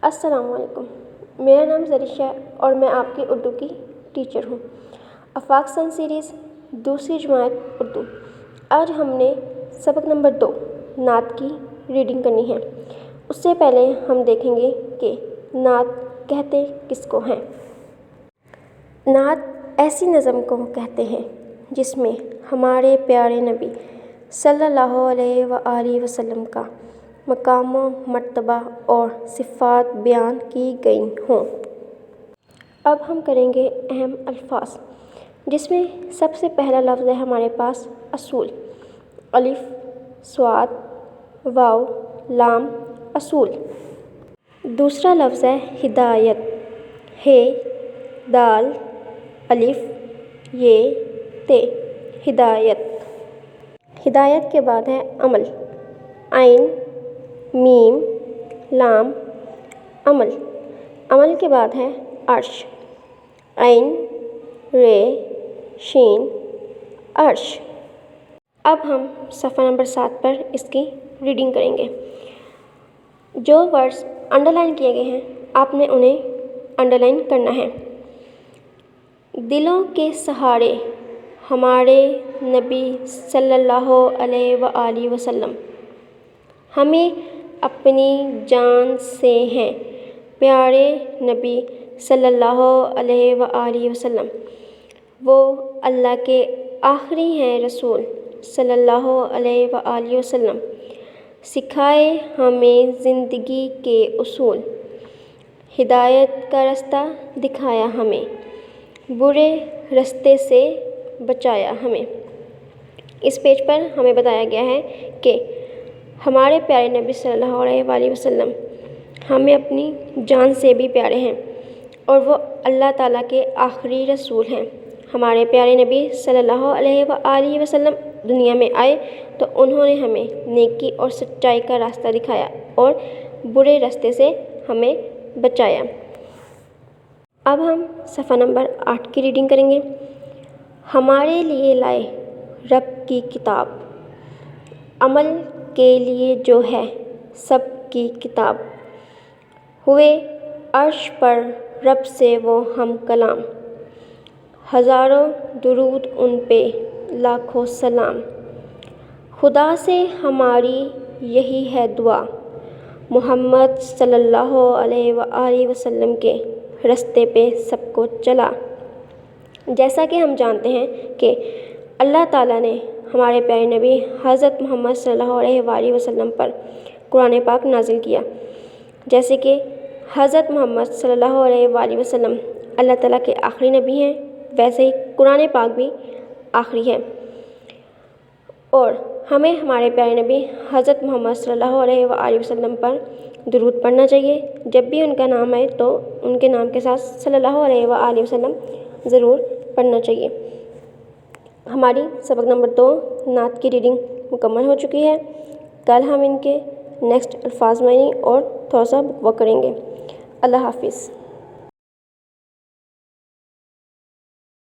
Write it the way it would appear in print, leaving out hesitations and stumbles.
السلام علیکم، میرا نام زریشہ ہے اور میں آپ کی اردو کی ٹیچر ہوں۔ آفاق سن سیریز دوسری جماعت اردو۔ آج ہم نے سبق نمبر 2 نعت کی ریڈنگ کرنی ہے۔ اس سے پہلے ہم دیکھیں گے کہ نعت کہتے کس کو ہیں۔ نعت ایسی نظم کو کہتے ہیں جس میں ہمارے پیارے نبی صلی اللہ علیہ وآلہ وسلم کا مقام و مرتبہ اور صفات بیان کی گئی ہوں۔ اب ہم کریں گے اہم الفاظ، جس میں سب سے پہلا لفظ ہے ہمارے پاس اصول۔ الف، صاد، واو، لام، اصول۔ دوسرا لفظ ہے ہدایت۔ ہ، دال، الف، ی، تے، ہدایت۔ ہدایت کے بعد ہے عمل۔ عین، میم، لام، عمل۔ عمل کے بعد ہے عرش۔ عین، ر، شین، عرش۔ اب ہم صفحہ نمبر 7 پر اس کی ریڈنگ کریں گے۔ جو ورڈز انڈر لائن کیے گئے ہیں آپ نے انہیں انڈر لائن کرنا ہے۔ دلوں کے سہارے ہمارے نبی صلی اللہ علیہ وآلہ وسلم ہمیں اپنی جان سے ہیں۔ پیارے نبی صلی اللہ علیہ وآلہ وسلم وہ اللہ کے آخری ہیں رسول صلی اللہ علیہ وآلہ وسلم۔ سکھائے ہمیں زندگی کے اصول، ہدایت کا رستہ دکھایا ہمیں، برے رستے سے بچایا ہمیں۔ اس پیج پر ہمیں بتایا گیا ہے کہ ہمارے پیارے نبی صلی اللہ علیہ وآلہ وسلم ہمیں اپنی جان سے بھی پیارے ہیں اور وہ اللہ تعالیٰ کے آخری رسول ہیں۔ ہمارے پیارے نبی صلی اللہ علیہ وآلہ وسلم دنیا میں آئے تو انہوں نے ہمیں نیکی اور سچائی کا راستہ دکھایا اور برے راستے سے ہمیں بچایا۔ اب ہم صفحہ نمبر 8 کی ریڈنگ کریں گے۔ ہمارے لیے لائے رب کی کتاب، عمل کے لیے جو ہے سب کی کتاب، ہوئے عرش پر رب سے وہ ہم کلام، ہزاروں درود ان پہ لاکھوں سلام۔ خدا سے ہماری یہی ہے دعا، محمد صلی اللہ علیہ وآلہ وسلم کے رستے پہ سب کو چلا۔ جیسا کہ ہم جانتے ہیں کہ اللہ تعالیٰ نے ہمارے پیارے نبی حضرت محمد صلی اللہ علیہ وآلہ وسلم پر قرآن پاک نازل کیا۔ جیسے کہ حضرت محمد صلی اللہ علیہ وآلہ وسلم اللہ تعالیٰ کے آخری نبی ہیں، ویسے ہی قرآن پاک بھی آخری ہے، اور ہمیں ہمارے پیارے نبی حضرت محمد صلی اللہ علیہ وآلہ وسلم پر درود پڑھنا چاہیے۔ جب بھی ان کا نام آئے تو ان کے نام کے ساتھ صلی اللہ علیہ وآلہ وسلم ضرور پڑھنا چاہیے۔ ہماری سبق نمبر 2 نعت کی ریڈنگ مکمل ہو چکی ہے۔ کل ہم ان کے نیکسٹ الفاظ معنی اور تھوڑا سا بک کریں گے۔ اللہ حافظ۔